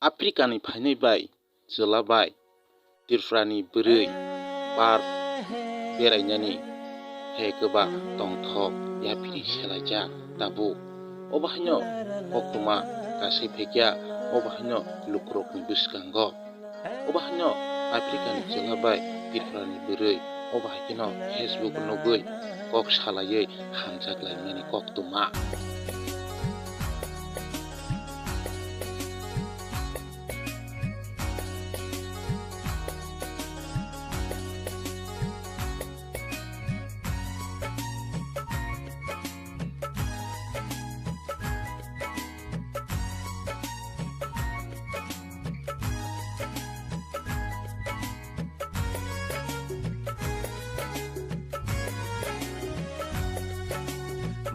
आफ्रिकानि फायनैबाय जोलाबाय तिरफ्रानि बोरै बार बेरायनायनि हे गोबा दंथक यापिरि सेलायजा दाबु अबाहायनो बक्तमा गासै फेकिया अबाहायनो लुक्रकनि बुसगांग अबाहायनो आफ्रिकानि जोलाबाय तिरफ्रानि बोरै अबाहायनो फेसबुक नगै कक सालायै हांजाग्लायनायनि कक्तमा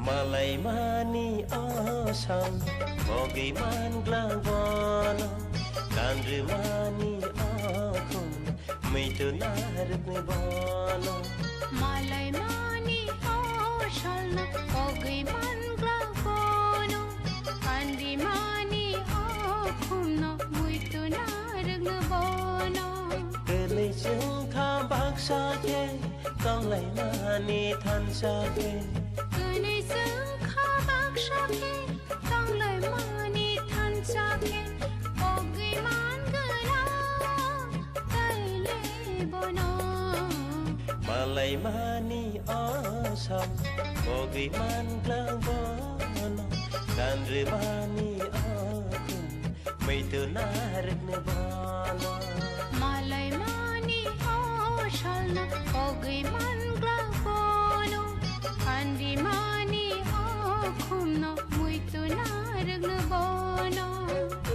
Malay mani asam Bogi man glabana Kandri mani akun Mitu narik ni bana Malay mani asam Bogi man glabana Kandri mani akun Mitu narik ni bana Kali sing khambak sa ke Kang lay mani than sa ke Malay mani asam Bogi man glabana Kandri mani akun Mitu narik ni bana Malay mani asam Bogi man glabana Kandri mani akun